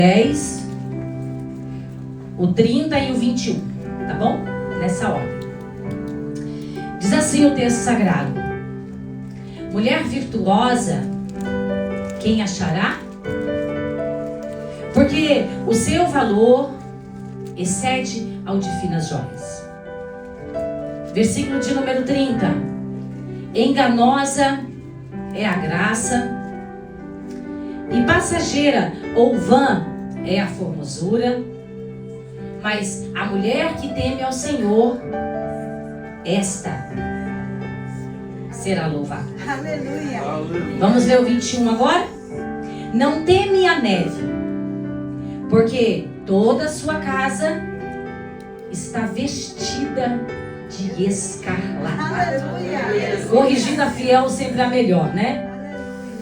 10, o 30 e o 21, tá bom? Nessa ordem. Diz assim o texto sagrado: mulher virtuosa, quem achará? Porque o seu valor excede ao de finas joias. Versículo de número 30. Enganosa é a graça, e passageira ou vã é a formosura, mas a mulher que teme ao Senhor, esta será louvada. Aleluia. Vamos ver o 21 agora? Não teme a neve, porque toda a sua casa está vestida de escarlate. Aleluia. Corrigida fiel sempre a melhor, né?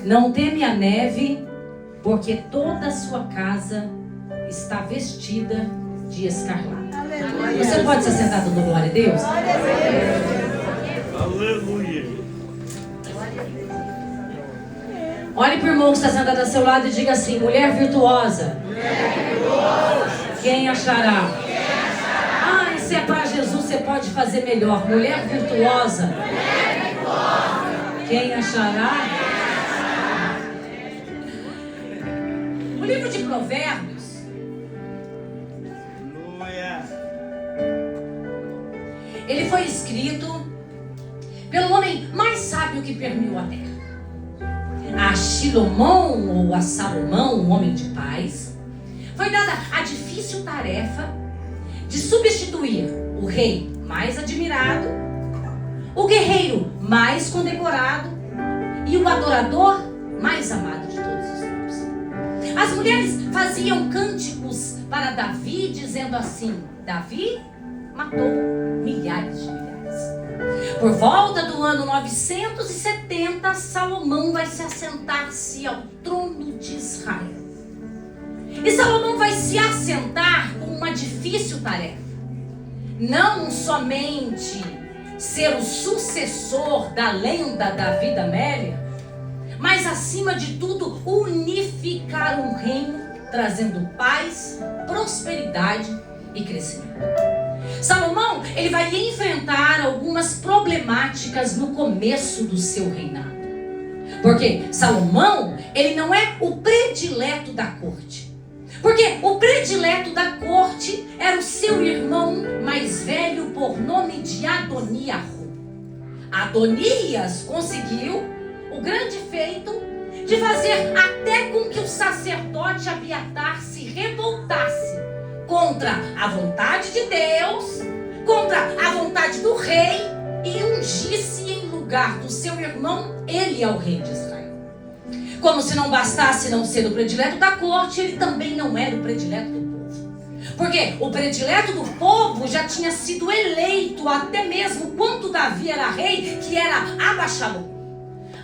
Não teme a neve, porque toda a sua casa está vestida de escarlate. Aleluia. Você pode se assentar dando glória a Deus? Aleluia. Olhe para o irmão que está sentado ao seu lado e diga assim: mulher virtuosa, quem achará? Ah, e se é para Jesus, você pode fazer melhor. Mulher virtuosa, quem achará? O livro de Provérbios, Aleluia. ele foi escrito pelo homem mais sábio que permeou a terra. A Shilomão, ou a Salomão, um homem de paz, foi dada a difícil tarefa de substituir o rei mais admirado, o guerreiro mais condecorado e o adorador mais amado de todos os tempos. As mulheres faziam cânticos para Davi, dizendo assim: Davi matou milhares de milhares. Por volta do ano 970, Salomão vai se assentar-se ao trono de Israel. E Salomão vai se assentar com uma difícil tarefa. Não somente ser o sucessor da lenda Davi da Amélia, mas acima de tudo unificar um reino, trazendo paz, prosperidade e crescimento. Salomão, ele vai enfrentar algumas problemáticas no começo do seu reinado. Porque Salomão, ele não é o predileto da corte. Porque o predileto da corte era o seu irmão mais velho, por nome de Adoniarro. Adonias conseguiu o grande feito de fazer até com que o sacerdote Abiatar se revoltasse contra a vontade de Deus, contra a vontade do rei, e ungisse em lugar do seu irmão ele ao rei de Israel. Como se não bastasse não ser o predileto da corte, ele também não era o predileto do povo. Porque o predileto do povo já tinha sido eleito até mesmo quando Davi era rei, que era Absalão.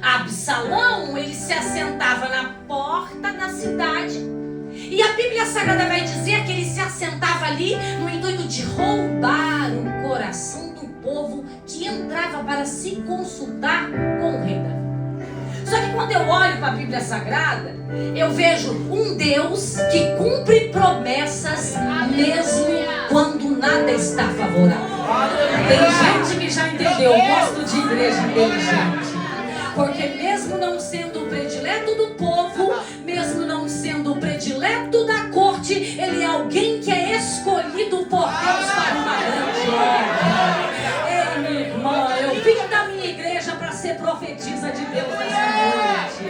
Absalão, ele se assentava na porta da cidade. E a Bíblia Sagrada vai dizer que ele se assentava ali no intuito de roubar o coração do povo que entrava para se consultar com o rei Davi. Só que quando eu olho para a Bíblia Sagrada, eu vejo um Deus que cumpre promessas mesmo quando nada está favorável. Tem gente que já entendeu, eu gosto de igreja inteligente. Porque mesmo não sendo o predileto do povo, mesmo não sendo o predileto da corte, ele é alguém que é escolhido por Deus para uma grande obra. Ei, minha irmã, eu vim da minha igreja para ser profetisa de Deus nessa noite.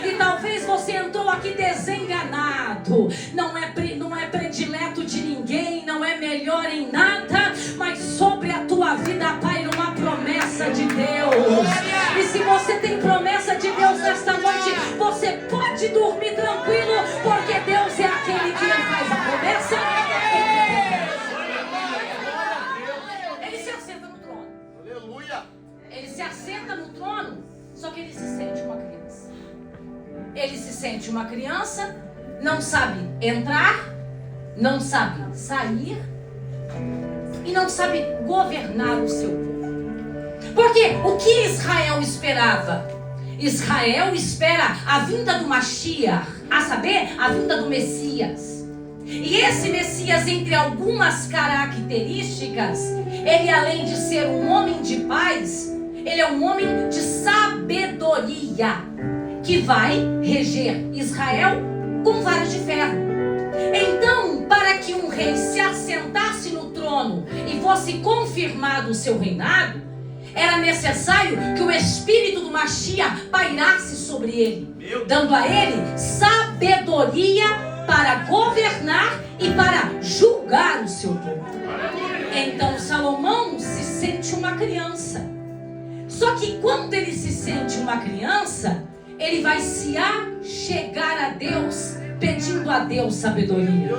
E talvez você entrou aqui desenganado. Não é predileto de ninguém, não é melhor em nada, mas sobre a tua vida paira uma promessa de Deus. E se você tem promessa de Deus nesta noite, você pode dormir tranquilo, porque Deus é aquele que faz a promessa. Ele se assenta no trono. Aleluia. Ele se assenta no trono, só que ele se sente uma criança. Ele se sente uma criança, não sabe entrar, não sabe sair e não sabe governar o seu povo. Porque o que Israel esperava? Israel espera a vinda do Mashiach, a saber, a vinda do Messias. E esse Messias, entre algumas características, ele além de ser um homem de paz, ele é um homem de sabedoria, que vai reger Israel com vara de ferro. Então, para que um rei se assentasse no trono e fosse confirmado o seu reinado, era necessário que o espírito do Mashiach pairasse sobre ele, dando a ele sabedoria para governar e para julgar o seu povo. Então Salomão se sente uma criança. Só que quando ele se sente uma criança, ele vai se achegar a Deus, pedindo a Deus sabedoria.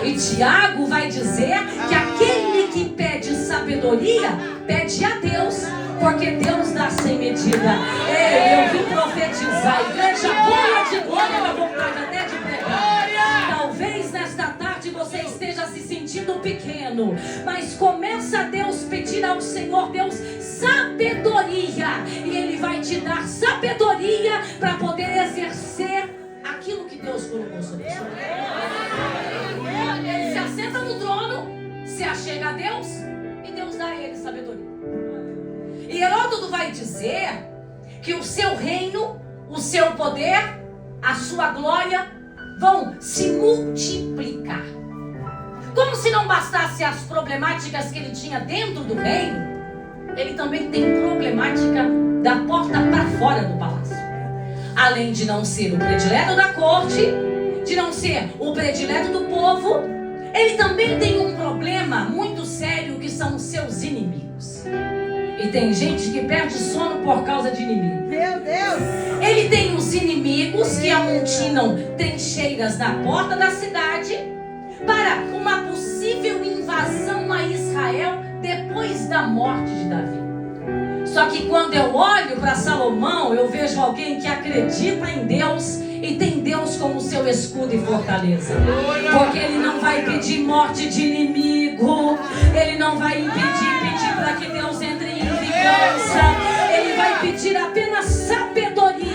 E Tiago vai dizer que aquele que pede sabedoria, pede a Deus, porque Deus dá sem medida. Ei, eu vim profetizar, igreja boa de glória, dá vontade até de pregar. Talvez nesta tarde você esteja se sentindo pequeno, mas começa a Deus pedir ao Senhor Deus sabedoria, e Ele vai te dar sabedoria para poder exercer aquilo que Deus colocou sobre você. Ele se assenta no trono, se achega a Deus, e Deus dá a ele sabedoria. E Heródoto vai dizer que o seu reino, o seu poder, a sua glória vão se multiplicar. Como se não bastasse as problemáticas que ele tinha dentro do reino, ele também tem problemática da porta para fora do palácio. Além de não ser o predileto da corte, de não ser o predileto do povo, ele também tem um problema muito sério, que são os seus inimigos. E tem gente que perde sono por causa de inimigos. Meu Deus! Ele tem os inimigos que amontinam trincheiras na porta da cidade para uma possível invasão a Israel depois da morte de Davi. Só que quando eu olho para Salomão, eu vejo alguém que acredita em Deus e tem Deus como seu escudo e fortaleza. Porque ele não vai pedir morte de inimigo, ele não vai pedir para que Deus entre em vingança, ele vai pedir apenas sabedoria.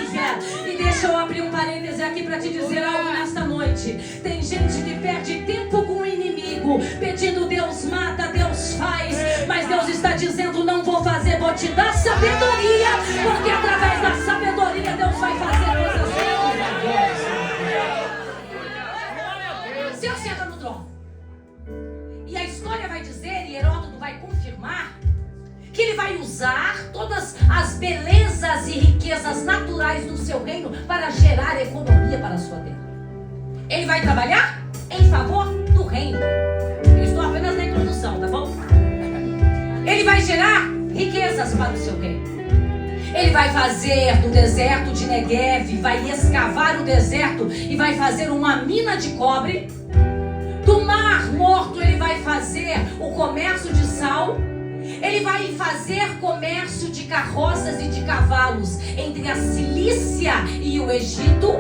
E deixa eu abrir um parêntese aqui para te dizer algo nesta noite. Tem gente que perde tempo com o inimigo, pedindo Deus mata, Deus faz, mas Deus está dizendo não vou fazer, vou te dar sabedoria, porque através da sabedoria Deus vai fazer coisas maravilhosas. Se assenta no trono. E a história vai dizer, e Heródoto vai confirmar, que ele vai usar todas as belezas e riquezas naturais do seu reino para gerar economia para a sua terra. Ele vai trabalhar em favor do reino. Eu estou apenas na introdução, tá bom? Ele vai gerar riquezas para o seu reino. Ele vai fazer do deserto de Negev, vai escavar o deserto e vai fazer uma mina de cobre. Do Mar Morto ele vai fazer o comércio de sal. Ele vai fazer comércio de carroças e de cavalos entre a Cilícia e o Egito.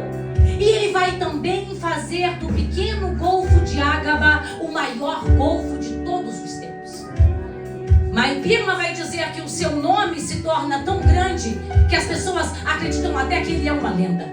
E ele vai também fazer do pequeno golfo de Ágaba o maior golfo de todos os tempos. Maipirma vai dizer que o seu nome se torna tão grande que as pessoas acreditam até que ele é uma lenda.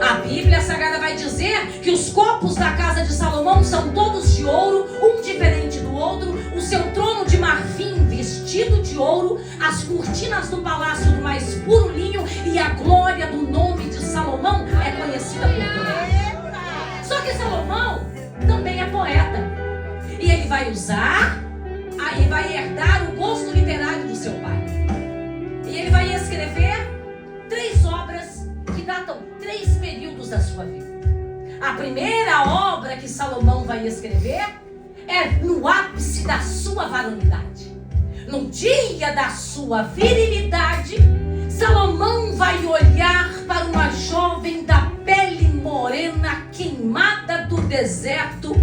A Bíblia Sagrada vai dizer que os copos da casa de Salomão são todos de ouro, um diferente do outro, o seu trono de marfim vestido de ouro, as cortinas do palácio do mais puro linho, e a glória do nome de Salomão é conhecida por todos. Só que Salomão também é poeta, e ele vai usar, aí vai herdar o gosto literário do seu pai, e ele vai escrever 3 obras que datam 3 períodos da sua vida. A primeira obra que Salomão vai escrever é no ápice da sua varonilidade. No dia da sua virilidade, Salomão vai olhar para uma jovem da pele morena queimada do deserto,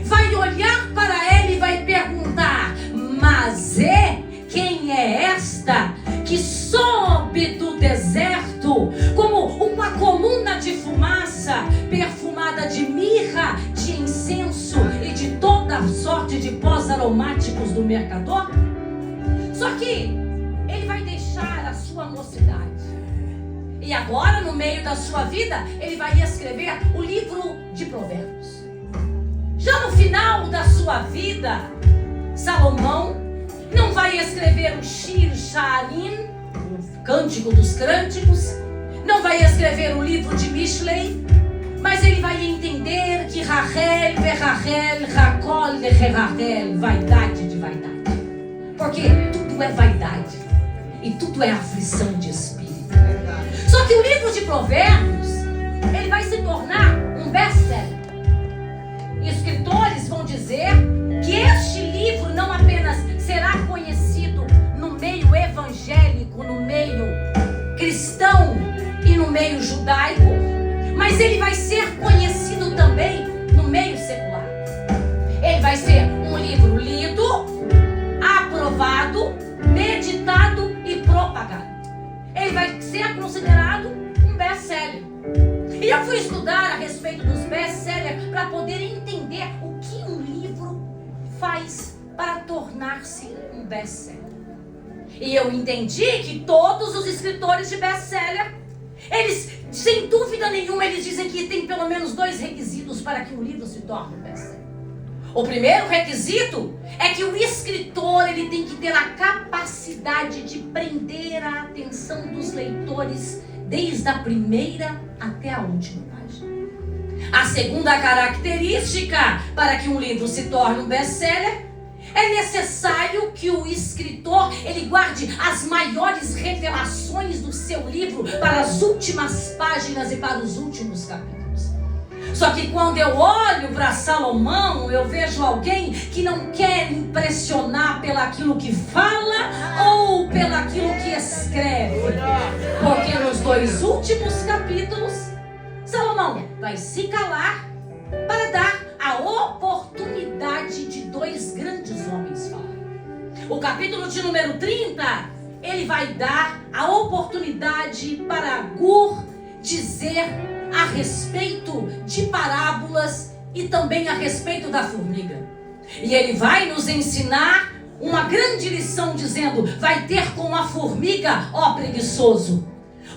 vai olhar para ela e vai perguntar: mas quem é esta que sobe do deserto como uma coluna de fumaça perfumada de mirra, de incenso e de toda sorte de pós aromáticos do mercador? Só que ele vai deixar a sua mocidade E agora, no meio da sua vida, ele vai escrever o livro de Provérbios. Já no final da sua vida, Salomão não vai escrever o Shir Sha'arim, o Cântico dos Cânticos, não vai escrever o livro de Mishlei, mas ele vai entender que Rachel, Verachel, Hakol, Verachel, vaidade de vaidade. Porque tudo é vaidade e tudo é aflição de espírito. Só que o livro de Provérbios, ele vai se tornar um best-seller. Escritores vão dizer que este livro não apenas será conhecido no meio evangélico, no meio cristão e no meio judaico, mas ele vai ser conhecido também no meio secular. Ele vai ser um livro lido, aprovado, meditado e propagado. Ele vai ser considerado um best-seller. E eu fui estudar a respeito dos best-sellers para poder entender o que um livro faz para tornar-se um best-seller. E eu entendi que todos os escritores de best-seller, eles, sem dúvida nenhuma, eles dizem que tem pelo menos 2 requisitos para que um livro se torne um best-seller. O primeiro requisito é que o escritor, ele tem que ter a capacidade de prender a atenção dos leitores desde a primeira até a última página. A segunda característica para que um livro se torne um best-seller é necessário que o escritor, ele guarde as maiores revelações do seu livro para as últimas páginas e para os últimos capítulos. Só que quando eu olho para Salomão, eu vejo alguém que não quer impressionar pelaquilo que fala ou pelaquilo que escreve. Porque nos 2 últimos capítulos, Salomão vai se calar para dar a oportunidade de 2 grandes homens falarem. O capítulo de número 30, ele vai dar a oportunidade para Agur dizer a respeito de parábolas e também a respeito da formiga. E ele vai nos ensinar uma grande lição dizendo: vai ter com a formiga, ó preguiçoso.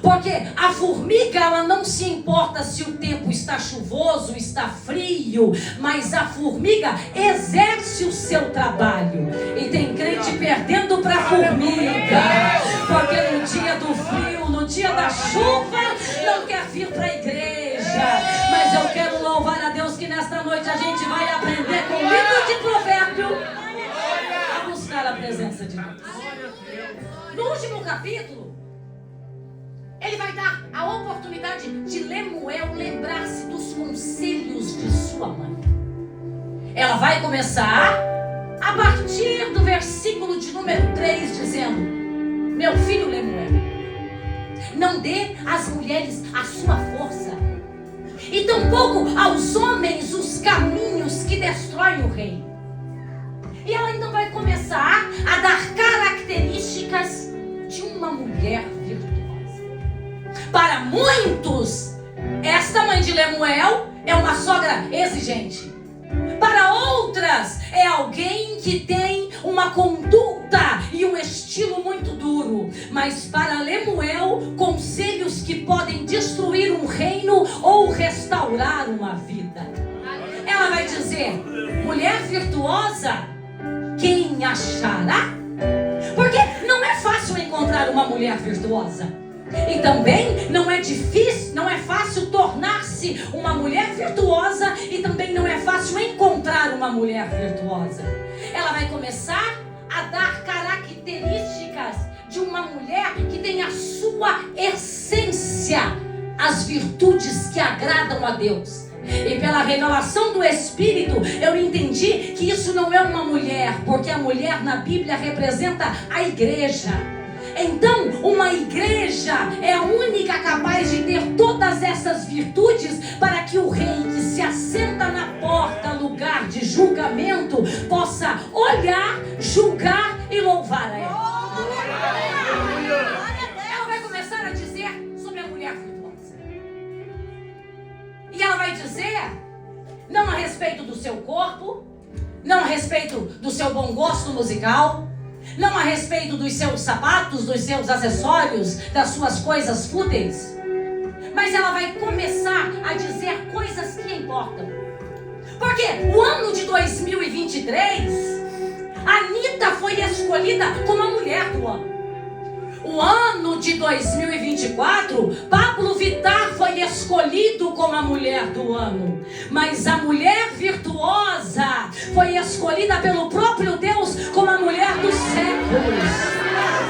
Porque a formiga, ela não se importa se o tempo está chuvoso, está frio, mas a formiga exerce o seu trabalho. E tem crente perdendo para a formiga, porque no dia do frio, no dia da chuva, não quer vir para a igreja. Mas eu quero louvar a Deus que nesta noite a gente vai aprender com o livro de Provérbios a buscar a presença de Deus. No último capítulo, ele vai dar a oportunidade de Lemuel lembrar-se dos conselhos de sua mãe. Ela vai começar a partir do versículo de número 3, dizendo: meu filho Lemuel, não dê às mulheres a sua força, e tampouco aos homens os caminhos que destroem o rei. E ela então vai começar a dar características de uma mulher virtuosa. Para muitos, esta mãe de Lemuel é uma sogra exigente. Para outras, é alguém que tem uma conduta e um estilo muito duro. Mas para Lemuel, conselhos que podem destruir um reino ou restaurar uma vida. Ela vai dizer: mulher virtuosa, quem achará? Porque não é fácil encontrar uma mulher virtuosa. E também não é difícil, não é fácil tornar-se uma mulher virtuosa, e também não é fácil encontrar uma mulher virtuosa. Ela vai começar a dar características de uma mulher que tem a sua essência, as virtudes que agradam a Deus. E pela revelação do Espírito, eu entendi que isso não é uma mulher, porque a mulher na Bíblia representa a igreja. Então, uma igreja é a única capaz de ter todas essas virtudes para que o rei que se assenta na porta, lugar de julgamento, possa olhar, julgar e louvar a ela. Ela vai começar a dizer sobre a mulher virtuosa. E ela vai dizer, não a respeito do seu corpo, não a respeito do seu bom gosto musical, não a respeito dos seus sapatos, dos seus acessórios, das suas coisas fúteis, mas ela vai começar a dizer coisas que importam. Porque o ano de 2023, Anitta foi escolhida como a mulher do ano. O ano de 2024, Pablo Vittar foi escolhido como a mulher do ano. Mas a mulher virtuosa foi escolhida pelo próprio Deus como a mulher dos séculos.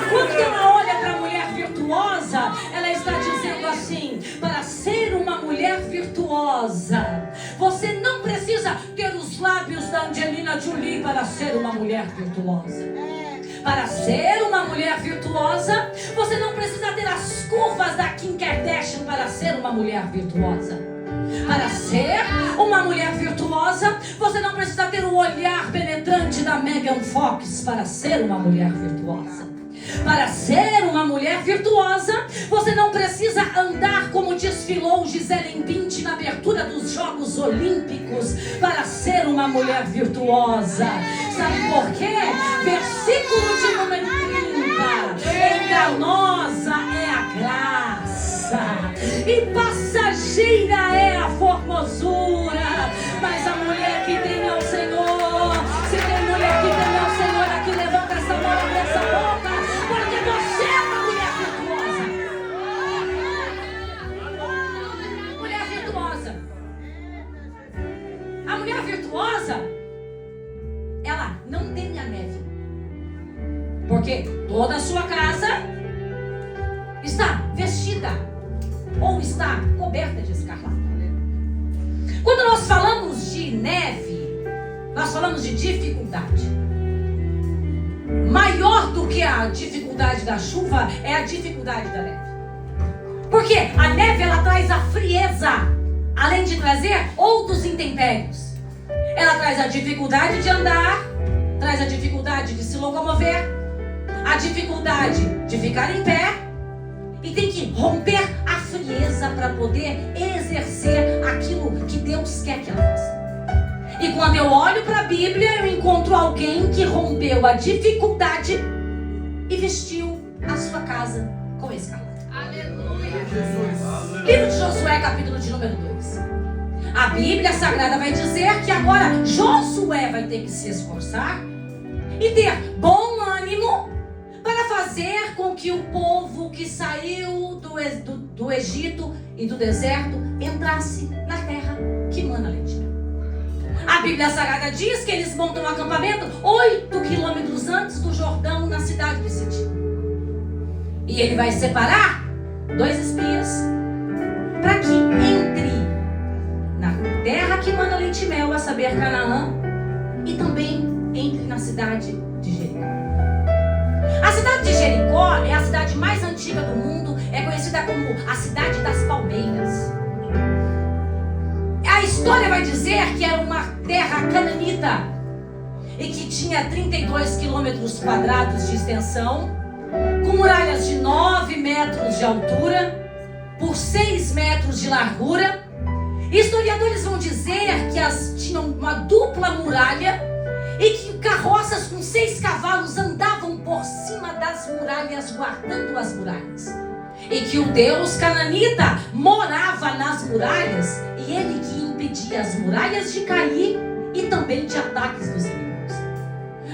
Quando ela olha para a mulher virtuosa, ela está dizendo assim: para ser uma mulher virtuosa, você não precisa ter os lábios da Angelina Jolie para ser uma mulher virtuosa. Para ser uma mulher virtuosa, você não precisa ter as curvas da Kim Kardashian para ser uma mulher virtuosa. Para ser uma mulher virtuosa, você não precisa ter o olhar penetrante da Megan Fox para ser uma mulher virtuosa. Para ser uma mulher virtuosa, você não precisa andar como desfilou Gisele Bündchen na abertura dos Jogos Olímpicos para ser uma mulher virtuosa. Sabe por quê? Versículo de número 30. Enganosa é a graça e passageira é a formosura, mas a mulher que tem ao Senhor, se tem mulher que tem ao Senhor aqui, levanta essa mão, abre essa boca, porque você é uma mulher virtuosa. Mulher virtuosa. A mulher virtuosa, ela não teme a neve, porque toda a sua casa está vestida ou está coberta de escarlata. Quando nós falamos de neve, nós falamos de dificuldade. Maior do que a dificuldade da chuva é a dificuldade da neve. Porque a neve, ela traz a frieza, além de trazer outros intempéries. Ela traz a dificuldade de andar, traz a dificuldade de se locomover, a dificuldade de ficar em pé, e tem que romper a frieza para poder exercer aquilo que Deus quer que ela faça. E quando eu olho para a Bíblia, eu encontro alguém que rompeu a dificuldade e vestiu a sua casa com escarlata. Aleluia! Livro de Josué, capítulo de número 2. A Bíblia Sagrada vai dizer que agora Josué vai ter que se esforçar e ter bom ânimo para fazer com que o povo que saiu do Egito e do deserto entrasse na terra que mana leite. A Bíblia Sagrada diz que eles montam um acampamento 8 quilômetros antes do Jordão, na cidade de Sitim. E ele vai separar 2 espias para que entre na terra que mana leite e mel, a saber, Canaã, e também entre na cidade de Jericó. A cidade de Jericó é a cidade mais antiga do mundo, é conhecida como a cidade das palmeiras. A história vai dizer que era uma terra cananita e que tinha 32 quilômetros quadrados de extensão, com muralhas de 9 metros de altura por 6 metros de largura. Historiadores vão dizer que tinham uma dupla muralha e que carroças com 6 cavalos andavam por cima das muralhas, guardando as muralhas. E que o Deus cananita morava nas muralhas, e ele que impedia as muralhas de cair e também de ataques dos inimigos.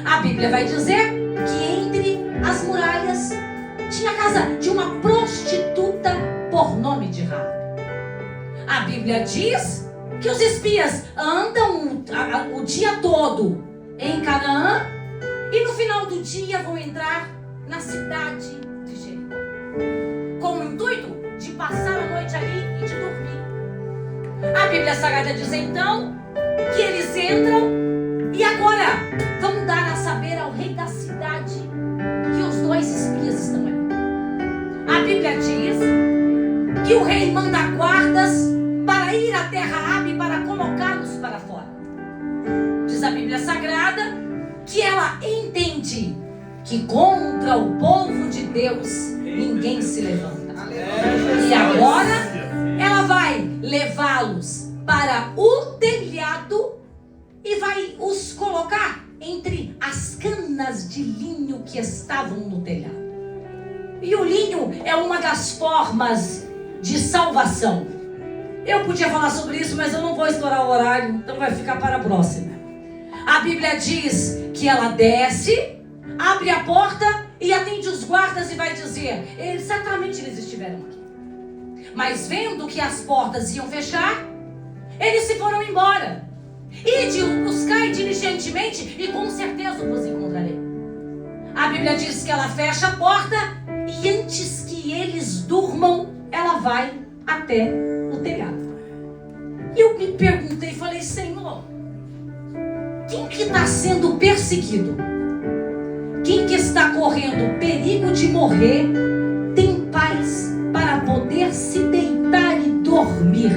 A Bíblia vai dizer que entre as muralhas tinha a casa de uma prostituta por nome de Raabe. A Bíblia diz que os espias andam o dia todo em Canaã e no final do dia vão entrar na cidade de Jericó, com o intuito de passar a noite ali e de dormir. A Bíblia Sagrada diz então que eles entram e agora vão dar a saber ao rei da cidade que os 2 espias estão ali. A Bíblia diz que o rei manda guardas para ir até Raabe para colocá-los para fora. Diz a Bíblia Sagrada que ela entende que contra o povo de Deus ninguém se levanta. E agora ela vai levá-los para o telhado e vai os colocar entre as canas de linho que estavam no telhado. E o linho é uma das formas de salvação. Eu podia falar sobre isso, mas eu não vou estourar o horário, então vai ficar para a próxima. A Bíblia diz que ela desce, abre a porta e atende os guardas e vai dizer: certamente eles estiveram aqui. Mas vendo que as portas iam fechar, eles se foram embora. Ide o buscai diligentemente e com certeza vos encontrarei. A Bíblia diz que ela fecha a porta e antes que eles durmam, ela vai até o telhado. E eu me perguntei, falei: Senhor, quem que está sendo perseguido? Quem que está correndo perigo de morrer tem paz para poder se deitar e dormir.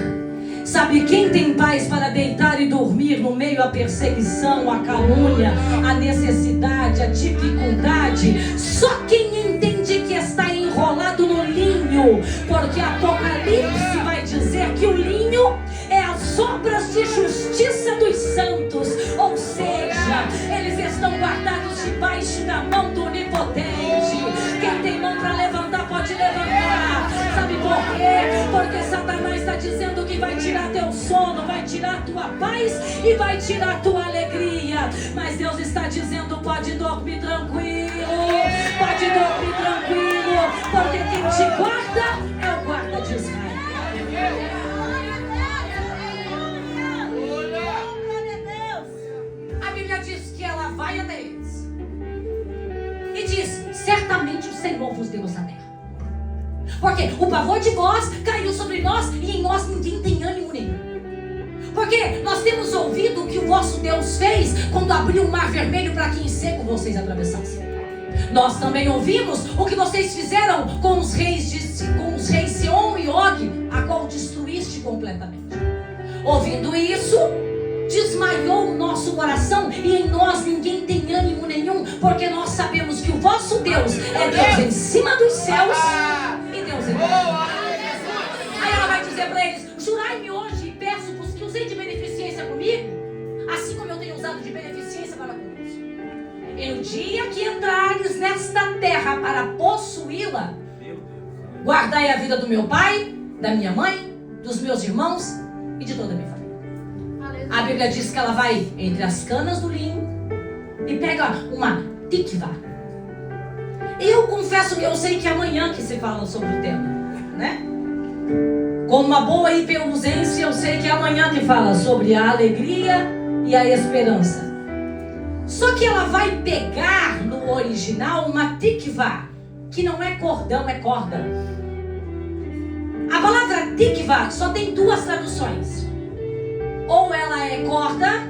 Sabe quem tem paz para deitar e dormir no meio à perseguição, à calúnia, à necessidade, à dificuldade? Só quem entende que está enrolado no linho, porque Apocalipse vai dizer que o linho é as obras de justiça dos santos, ou seja, eles estão guardados debaixo da mão do Onipotente. Quem tem mão para levantar pode levantar. Sabe por quê? Porque Satanás está dizendo que vai tirar teu sono, vai tirar tua paz e vai tirar tua alegria. Mas Deus está dizendo: pode dormir tranquilo, pode dormir tranquilo, porque quem te guarda é o guarda de Israel. A Bíblia diz que ela vai até eles e diz: certamente o Senhor vos deu essa terra. Porque o pavor de vós caiu sobre nós e em nós ninguém tem ânimo nenhum. Porque nós temos ouvido o que o vosso Deus fez quando abriu o mar vermelho para que em seco vocês atravessassem. Nós também ouvimos o que vocês fizeram com os reis Seom e Og, a qual destruíste completamente. Ouvindo isso, desmaiou o nosso coração e em nós ninguém tem ânimo nenhum, porque nós sabemos que o vosso Deus é Deus em cima dos céus e Deus em terra. Aí ela vai dizer para eles: jurai-me hoje e peço-vos que usei de beneficência comigo, assim como eu tenho usado de beneficência para convosco. E no dia que entrares nesta terra para possuí-la, guardai a vida do meu pai, da minha mãe, dos meus irmãos e de toda a minha família. A Bíblia diz que ela vai entre as canas do linho e pega uma tikvá. Eu confesso que eu sei que é amanhã que se fala sobre o tema, né? Com uma boa hiperusência, eu sei que é amanhã que fala sobre a alegria e a esperança. Só que ela vai pegar no original uma tikvá, que não é cordão, é corda. A palavra tikvá só tem duas traduções. Ou ela é corda,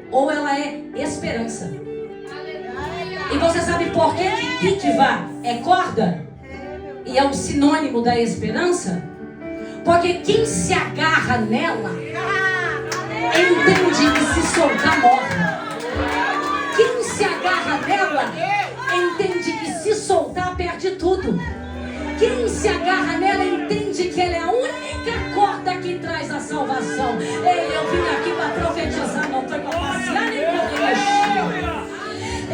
ou ela é esperança. E você sabe por que tikvá é corda? E é um sinônimo da esperança? Porque quem se agarra nela entende que se soltar morre. Quem se agarra nela entende que se soltar perde tudo. Quem se agarra nela entende que ela é a única corda que traz a salvação. Ei, eu vim aqui para profetizar, não foi para passear nem para mexer.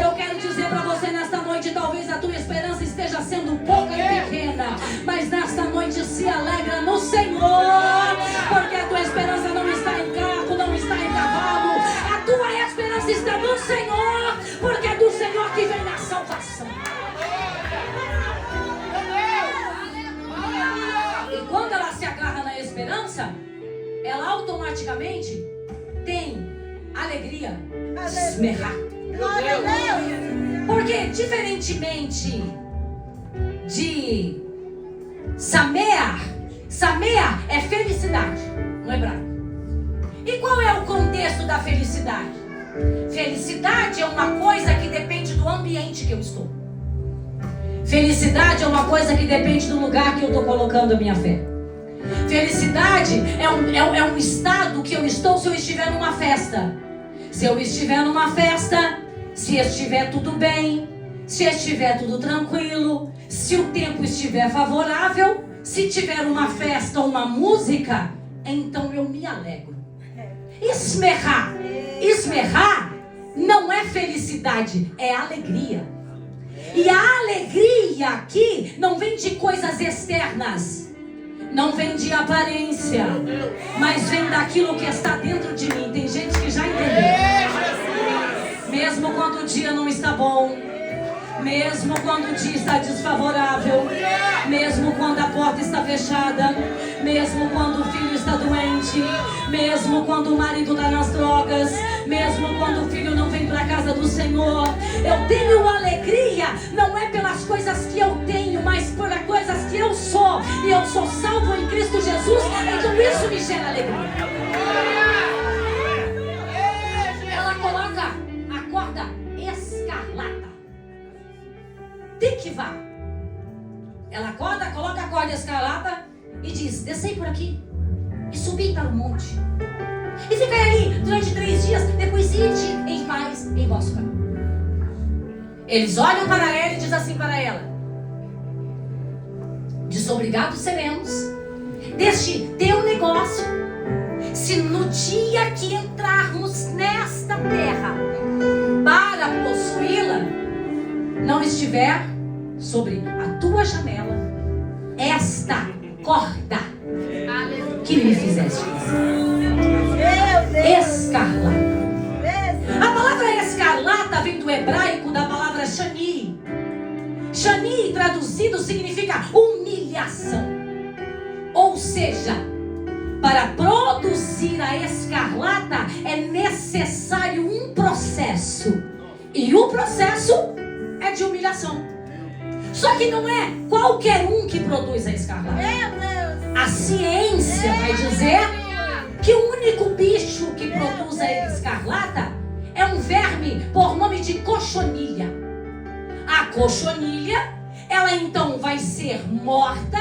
Eu quero dizer para você nesta noite, talvez a tua esperança esteja sendo pouca e pequena, mas nesta noite se alegra no Senhor, porque a tua esperança não está em carro, não está em cavalo. A tua esperança está no Senhor, porque é do Senhor que vem a salvação. E quando ela se agarra na esperança, ela automaticamente tem alegria, esmerrar. Porque diferentemente de Samear é felicidade no hebraico. E qual é o contexto da felicidade? Felicidade é uma coisa que depende do ambiente que eu estou. Felicidade é uma coisa que depende do lugar que eu estou colocando a minha fé. Felicidade é um estado que eu estou se eu estiver numa festa. Se eu estiver numa festa, se estiver tudo bem, se estiver tudo tranquilo, se o tempo estiver favorável, se tiver uma festa ou uma música, então eu me alegro. Esmerrar não é felicidade, é alegria. E a alegria aqui não vem de coisas externas. não vem de aparência, mas vem daquilo que está dentro de mim. Tem gente que já entendeu. Mesmo quando o dia não está bom, mesmo quando o dia está desfavorável, mesmo quando a porta está fechada, mesmo quando o filho está doente, mesmo quando o marido está nas drogas, mesmo quando o filho não vem para a casa do Senhor, eu tenho alegria, não é pelas coisas que eu tenho, mas pelas coisas que eu sou, e eu sou salvo em Cristo Jesus, então isso me gera alegria. Ela coloca a corda escarlata, tikvá. Ela coloca a corda escarlata e diz: descei por aqui e subi para o monte e ficai ali durante 3 dias, depois ide em paz em vosso caminho. Eles olham para ela e diz assim para ela: desobrigados seremos deste teu negócio, se no dia que entrarmos nesta terra para possuí-la, não estiver sobre a tua janela esta corda que me fizeste. Escarlata. A palavra escarlata vem do hebraico da palavra shani. Shani traduzido significa humilhação. Ou seja, para produzir a escarlata é necessário um processo. E o processo é de humilhação. Só que não é qualquer um que produz a escarlata. A ciência vai dizer que o único bicho que produz a escarlata é um verme por nome de cochonilha. A cochonilha, ela então vai ser morta,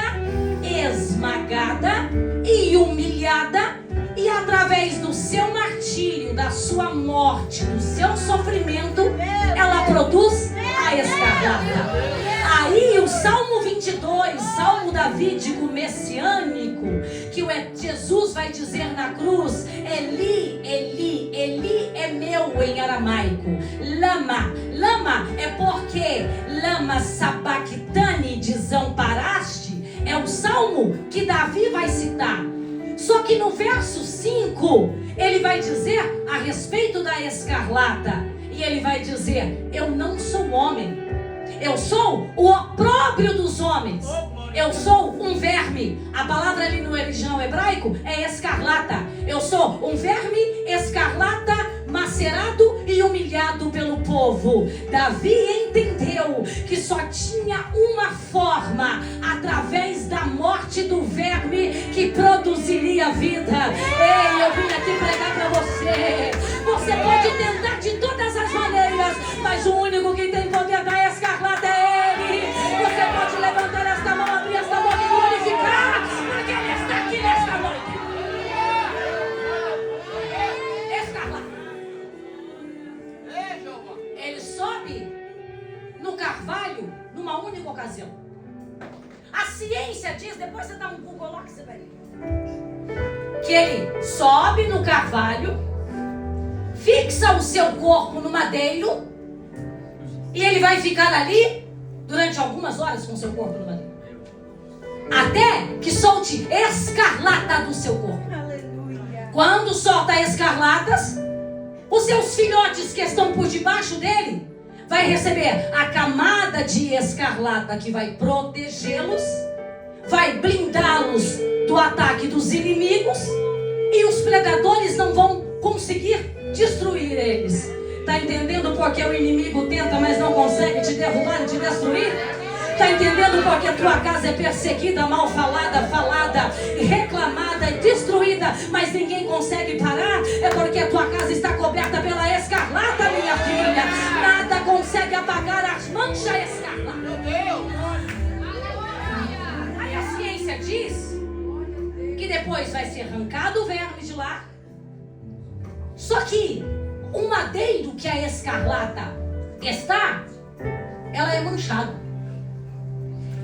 esmagada e humilhada, e através do seu martírio, da sua morte, do seu sofrimento, ela produz a escarlata. Aí o Salmo 22, Salmo davídico messiânico, que Jesus vai dizer na cruz: Eli, Eli, Eli é meu em aramaico. Lama, lama é porque lama sabactani, desamparaste. É o salmo que Davi vai citar. Só que no verso 5, ele vai dizer a respeito da escarlata. E ele vai dizer: eu não sou homem, eu sou o opróbrio dos homens, eu sou um verme. A palavra ali no original hebraico é escarlata. Eu sou um verme escarlata, macerado e humilhado pelo povo. Davi entendeu que só tinha uma forma, através da morte do verme, que produziria vida. Ei, eu vim aqui pregar para você. Você pode tentar de todas as maneiras, mas o único que tem poder da escarlata é Ele. Você pode levantar esta mão, abrir esta boca e glorificar, porque Ele está aqui nesta noite. Escarlata. Ele sobe no carvalho numa única ocasião. A ciência diz, depois você dá um Google lá que você vai ver, que ele sobe no carvalho, fixa o seu corpo no madeiro e ele vai ficar ali durante algumas horas com o seu corpo no madeiro, até que solte escarlata do seu corpo. Aleluia. Quando solta escarlatas, os seus filhotes que estão por debaixo dele vai receber a camada de escarlata que vai protegê-los, vai blindá-los do ataque dos inimigos, e os predadores não vão conseguir destruir eles. Está entendendo porque o inimigo tenta, mas não consegue te derrubar e te destruir? Está entendendo porque a tua casa é perseguida, mal falada, reclamada e destruída, mas ninguém consegue parar? É porque a tua casa está coberta pela escarlata, minha filha. Nada consegue apagar as manchas escarlatas. Aí a ciência diz que depois vai ser arrancado o verme de lá. Só que o madeiro que a escarlata está, ela é manchada.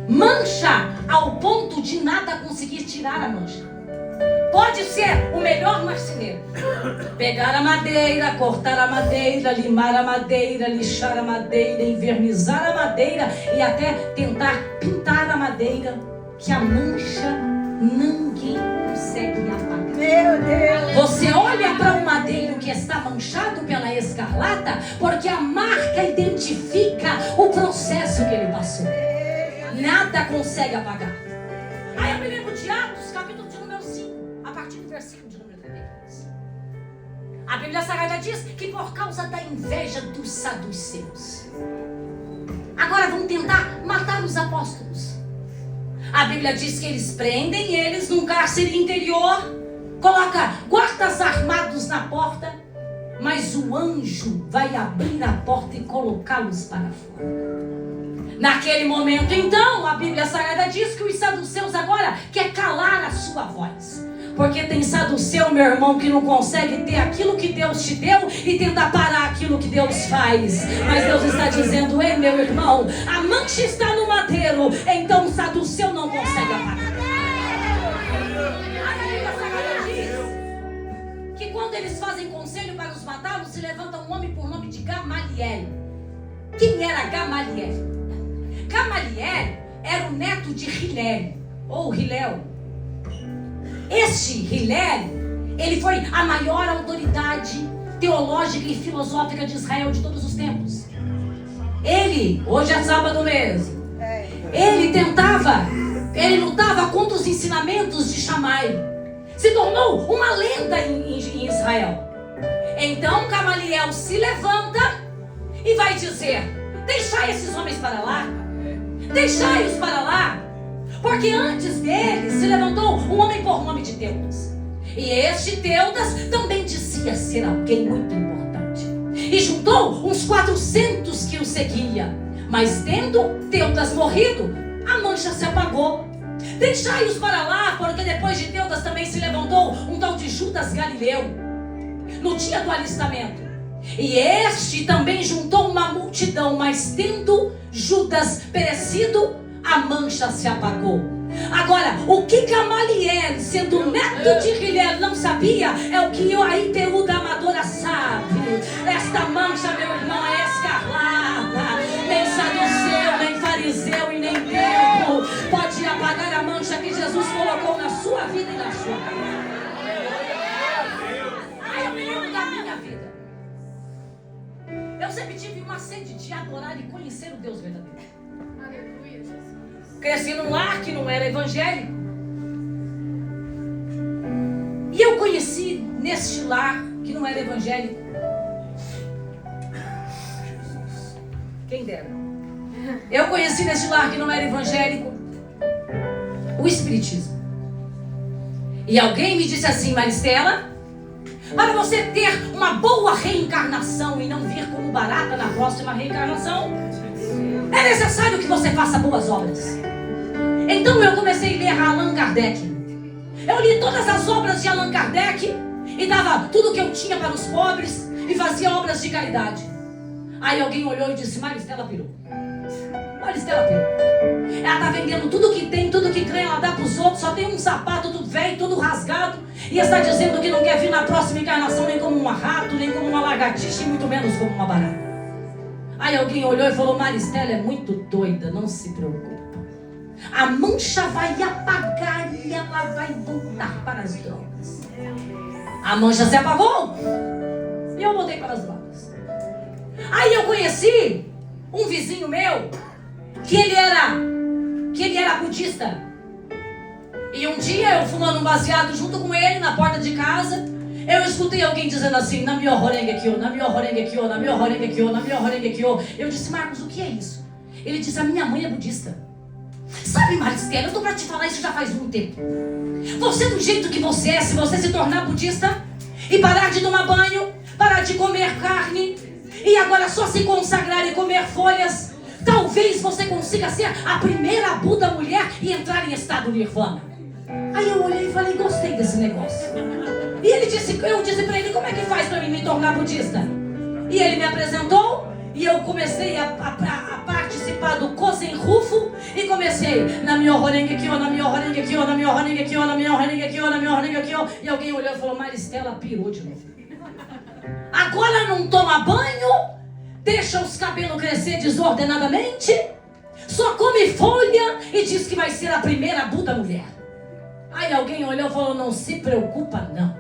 Mancha ao ponto de nada conseguir tirar a mancha. Pode ser o melhor marceneiro, pegar a madeira, cortar a madeira, limar a madeira, lixar a madeira, envernizar a madeira e até tentar pintar a madeira, que a mancha ninguém consegue apagar. Meu Deus. Você olha para um madeiro que está manchado pela escarlata, porque a marca identifica o processo que ele passou. Nada consegue apagar. Aí eu me lembro de Atos, capítulo de número 5, a partir do versículo de número 32. A Bíblia Sagrada diz que por causa da inveja dos saduceus, agora vão tentar matar os apóstolos. A Bíblia diz que eles prendem eles num cárcere interior, coloca guardas armados na porta, mas o anjo vai abrir a porta e colocá-los para fora. Naquele momento, então, a Bíblia Sagrada diz que os saduceus agora quer calar a sua voz. Porque tem saduceu, meu irmão, que não consegue ter aquilo que Deus te deu e tenta parar aquilo que Deus faz. Mas Deus está dizendo: ei, meu irmão, a mancha está no madeiro, então o saduceu não consegue apagar. A Bíblia Sagrada diz que quando eles fazem conselho para os matá-los, se levanta um homem por nome de Gamaliel. Quem era Gamaliel? Gamaliel era o neto de Hilel, ou Hilel. Este Hilel, ele foi a maior autoridade teológica e filosófica de Israel de todos os tempos. Ele, hoje é sábado mesmo, ele lutava contra os ensinamentos de Shammai. Se tornou uma lenda em Israel. Então Gamaliel se levanta e vai dizer: deixai esses homens para lá. Deixai-os para lá, porque antes deles se levantou um homem por nome de Teudas. E este Teudas também dizia ser alguém muito importante. E juntou uns 400 que o seguia. Mas tendo Teudas morrido, a mancha se apagou. Deixai-os para lá, porque depois de Teudas também se levantou um tal de Judas Galileu, no dia do alistamento. E este também juntou uma multidão, mas tendo Judas perecido, a mancha se apagou. Agora, o que Gamaliel, sendo neto de Hilel, não sabia, é o que a ITU da Amadora sabe. Esta mancha, meu irmão, é escarlata. Nem saduceu, nem fariseu e nem tempo pode apagar a mancha que Jesus colocou na sua vida e na sua vida. Aí eu me lembro da minha vida. Eu sempre tive uma sede de adorar e conhecer o Deus verdadeiro. Aleluia, Jesus. Cresci num lar que não era evangélico. E eu conheci neste lar que não era evangélico. Quem dera. Eu conheci neste lar que não era evangélico o Espiritismo. E alguém me disse assim: Maristela, para você ter uma boa reencarnação e não vir como barata na próxima reencarnação, é necessário que você faça boas obras. Então eu comecei a ler Allan Kardec. Eu li todas as obras de Allan Kardec e dava tudo que eu tinha para os pobres e fazia obras de caridade. Aí alguém olhou e disse: Maristela pirou. Maristela pirou. Ela está vendendo tudo que tem, tudo que ganha, ela dá para os outros. Só tem um sapato tudo velho, tudo rasgado. E está dizendo que não quer vir na próxima encarnação nem como um rato, nem como uma lagartixa e muito menos como uma barata. Aí alguém olhou e falou: Maristela é muito doida, não se preocupe. A mancha vai apagar e ela vai voltar para as drogas. A mancha se apagou e eu voltei para as drogas. Aí eu conheci um vizinho meu que ele era budista. E um dia eu fumando um baseado junto com ele na porta de casa, eu escutei alguém dizendo assim: na minha horengue kyo, na minha horengue kyo, na minha horengue kyo, na minha horengue kyo. Eu disse: Marcos, o que é isso? Ele disse: a minha mãe é budista. Sabe, Maristela, eu estou para te falar isso já faz muito tempo. Você, do jeito que você é, se você se tornar budista e parar de tomar banho, parar de comer carne e agora só se consagrar e comer folhas, talvez você consiga ser a primeira Buda mulher e entrar em estado nirvana. Aí eu olhei e falei: gostei desse negócio. E eu disse para ele: como é que faz para me tornar budista? E ele me apresentou e eu comecei a participar do Kozen Rufo e comecei na minha horengue kyo, na minha horengue kyo, na minha horengue kyo, na minha horengue kyo, na minha horengue kyo. E alguém olhou e falou: Maristela pirou de novo. Agora não toma banho, deixa os cabelos crescer desordenadamente, só come folha e diz que vai ser a primeira Buda mulher. Aí alguém olhou e falou, não se preocupa não.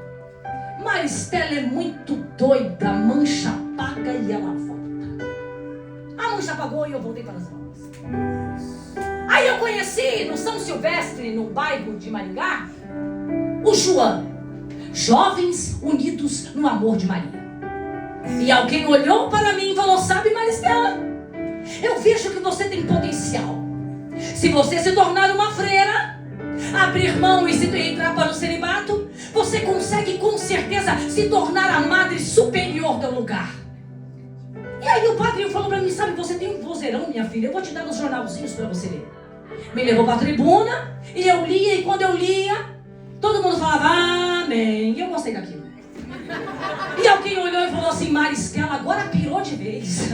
Maristela é muito doida, a mancha apaga e ela volta. A mancha apagou e eu voltei para as drogas. Aí eu conheci no São Silvestre, no bairro de Maringá, o João. Jovens unidos no amor de Maria. E alguém olhou para mim e falou, sabe Maristela, eu vejo que você tem potencial. Se você se tornar uma freira, abrir mão e entrar para o celibato, você consegue com certeza se tornar a madre superior do lugar. E aí o padrinho falou para mim, sabe, você tem um vozeirão, minha filha, eu vou te dar uns jornalzinhos para você ler. Me levou para a tribuna e eu lia, e quando eu lia, todo mundo falava amém. E eu gostei daquilo. E alguém olhou e falou assim, Maristela, agora pirou de vez.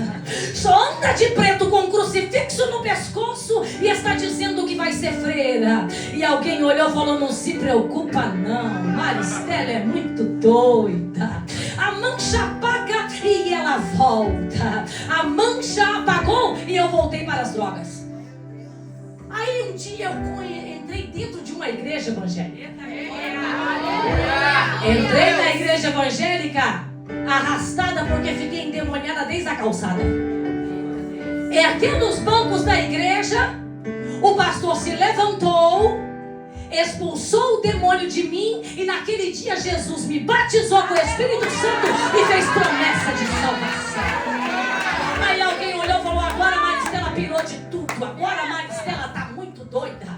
Só anda de preto com um crucifixo no pescoço e está dizendo que vai ser freira. E alguém olhou e falou, não se preocupa não, Maristela é muito doida. A mancha apaga e ela volta. A mancha apagou e eu voltei para as drogas. Aí um dia eu entrei dentro de uma igreja evangélica. Entrei na igreja evangélica arrastada porque fiquei endemoniada desde a calçada. Erguendo os bancos da igreja, o pastor se levantou, expulsou o demônio de mim e naquele dia Jesus me batizou com o Espírito Santo e fez promessa de salvação. Aí alguém olhou e falou, agora a Maristela pirou de tudo, agora a Maristela está muito doida.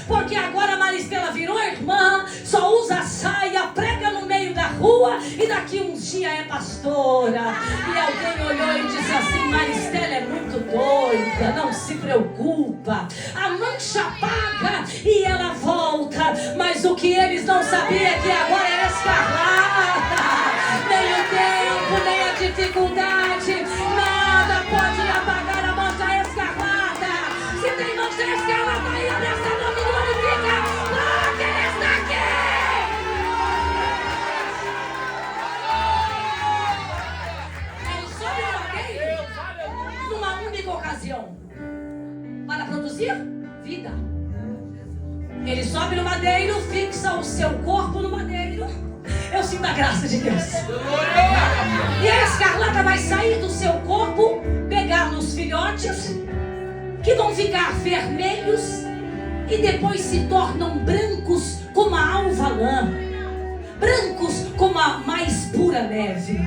Porque agora a Maristela virou irmã, só usa saia, prega no meio da rua e daqui uns dias é pastora. E alguém olhou e disse assim, Maristela é muito doida, não se preocupa. A mancha apaga e ela volta. Mas o que eles não sabiam é que agora é escarlata. Nem o tempo, nem a dificuldade, nada pode apagar a mancha escarlata. Se tem mancha escarlata aí, abre essa mão e glorifica. Oh, que ele está aqui! Ele sobe no madeiro numa única ocasião para produzir vida. Ele sobe no madeiro, fixa o seu corpo no madeiro. Eu sinto a graça de Deus. E a escarlata vai sair do seu corpo, pegar nos filhotes, que vão ficar vermelhos e depois se tornam brancos como a alva lã, brancos como a mais pura neve.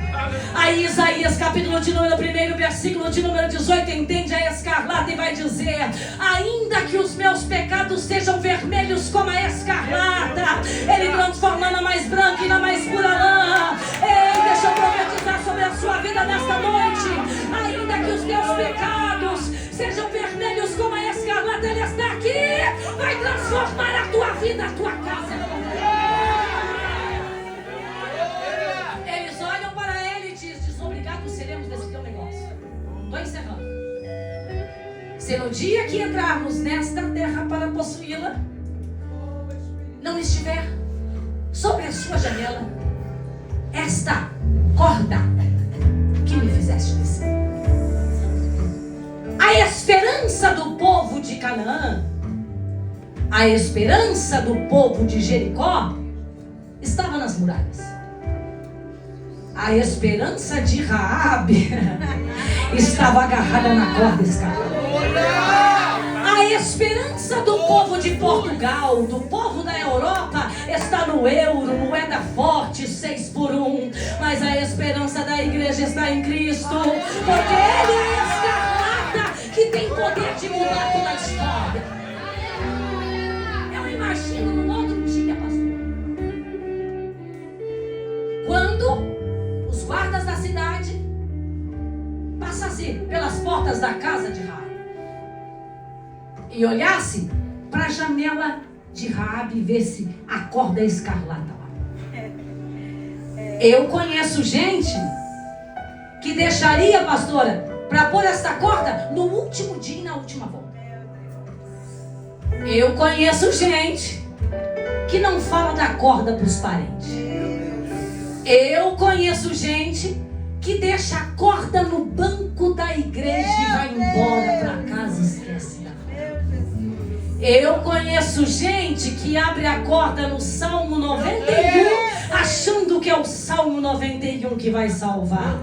Aí Isaías capítulo de número 1, versículo de número 18, entende a escarlata e vai dizer, ainda que os meus pecados sejam vermelhos como a escarlata, Ele transforma na mais branca e na mais pura lã. Ei, deixa eu profetizar sobre a sua vida nesta noite. Ainda que os teus pecados sejam vermelhos como a escarlata, Ele está aqui, vai transformar a tua vida, a tua casa. Eles olham para ele e dizem, desobrigados seremos desse teu negócio. Estou encerrando. Se no dia que entrarmos nesta terra para possuí-la, não estiver sobre a sua janela esta corda que me fizeste descer. A esperança do povo de Canaã, a esperança do povo de Jericó estava nas muralhas. A esperança de Raabe estava agarrada na corda escarlata. A esperança do povo de Portugal, do povo da Europa, está no euro, moeda forte, 6 por 1. Mas a esperança da igreja está em Cristo, porque Ele é a escarlata que tem poder de mudar toda a história. Eu imagino no outro dia, pastor, quando os guardas da cidade passassem pelas portas da casa de Raabe e olhasse para a janela de Raabe e visse a corda escarlata lá. Eu conheço gente que deixaria, pastora, para pôr esta corda no último dia e na última volta. Eu conheço gente que não fala da corda para os parentes. Eu conheço gente que deixa a corda no banco da igreja e vai embora para casa e esquece da corda. Eu conheço gente que abre a corda no Salmo 91, achando que é o Salmo 91 que vai salvar.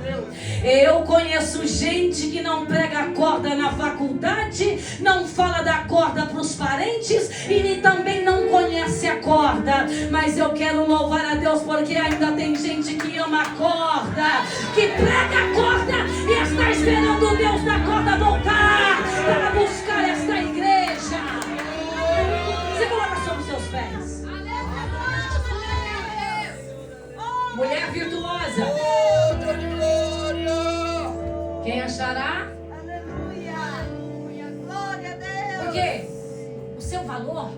Eu conheço gente que não prega a corda na faculdade, não fala da corda para os parentes e também não conhece a corda. Mas eu quero louvar a Deus porque ainda tem gente que ama a corda, que prega a corda e está esperando o Deus da corda voltar para buscar esta igreja. Se coloca sobre os seus pés. Mulher virtuosa. Quem achará? Aleluia. Glória a Deus. Porque o seu valor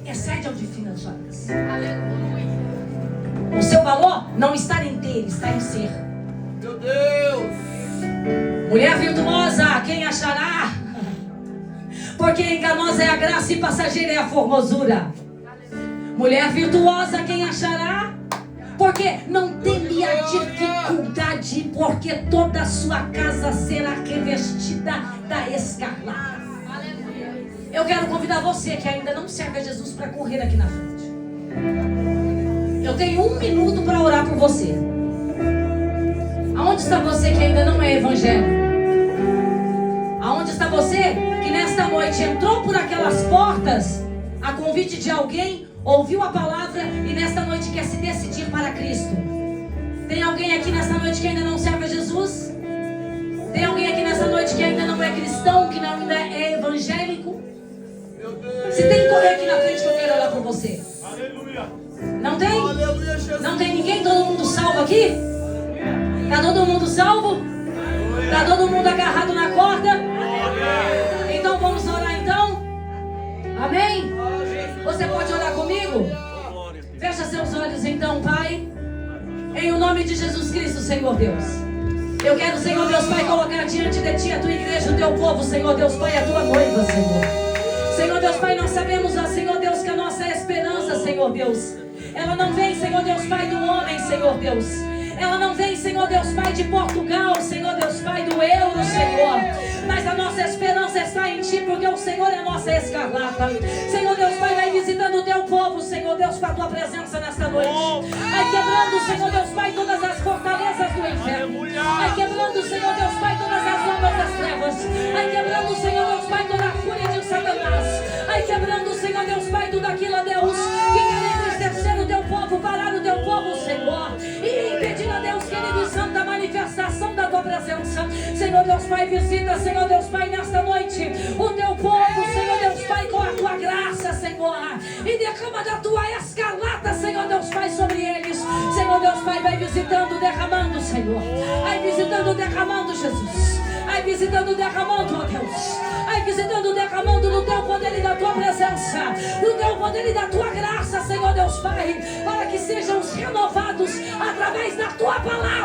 excede ao de finas joias. Aleluia. O seu valor não está em ter, está em ser. Meu Deus. Mulher virtuosa, quem achará? Porque enganosa é a graça e passageira é a formosura. Mulher virtuosa, quem achará? Porque não teme a dificuldade, porque toda a sua casa será revestida da escarlata. Eu quero convidar você que ainda não serve a Jesus para correr aqui na frente. Eu tenho 1 minuto para orar por você. Aonde está você que ainda não é evangélico? Aonde está você que nesta noite entrou por aquelas portas a convite de alguém, ouviu a palavra e nesta noite quer se decidir para Cristo? Tem alguém aqui nesta noite que ainda não serve a Jesus? Tem alguém aqui nessa noite que ainda não é cristão, que ainda é evangélico? Se tem, correr aqui na frente que eu quero orar por você. Aleluia. Não tem? Aleluia, Jesus. Não tem ninguém? Todo mundo salvo aqui? Está todo mundo salvo? Está todo mundo agarrado na corda? Então vamos orar então? Amém? Você pode orar comigo? Fecha seus olhos então, Pai. Em o nome de Jesus Cristo, Senhor Deus. Eu quero, Senhor Deus Pai, colocar diante de Ti a Tua igreja, o Teu povo, Senhor Deus Pai, a Tua noiva, Senhor. Senhor Deus Pai, nós sabemos, ó, Senhor Deus, que a nossa esperança, Senhor Deus, ela não vem, Senhor Deus Pai, do homem, Senhor Deus. Ela não vem, Senhor Deus Pai, de Portugal, Senhor Deus Pai, do euro, Senhor. Mas a nossa esperança está em Ti, porque o Senhor é a nossa escarlata. Senhor Deus Pai, vai visitando o Teu povo, Senhor Deus, com a Tua presença nesta noite. Vai quebrando, Senhor Deus Pai, todas as fortalezas do inferno. Vai quebrando, Senhor Deus Pai, todas as obras das trevas. Vai quebrando, Senhor Deus Pai, toda a fúria de Satanás. Vai quebrando, Senhor Deus Pai, tudo aquilo, ó Deus, que quer entristecer o Teu povo, parar o Teu povo, Senhor, e impedir, ó Deus querido e santo, a manifestação da Tua presença. Senhor Deus Pai, visita, Senhor Deus Pai, nesta noite o Teu povo, Senhor Deus Pai, com a Tua graça, Senhor, e derrama da Tua escarlata, Senhor Deus Pai, sobre eles. Senhor Deus Pai, vai visitando, derramando, Senhor. Vai visitando, derramando, Jesus. Vai visitando, derramando, ó Deus. Vai visitando, derramando no Teu poder e da Tua presença, no Teu poder e da Tua graça, Senhor Deus Pai, para que sejam renovados através da Tua palavra.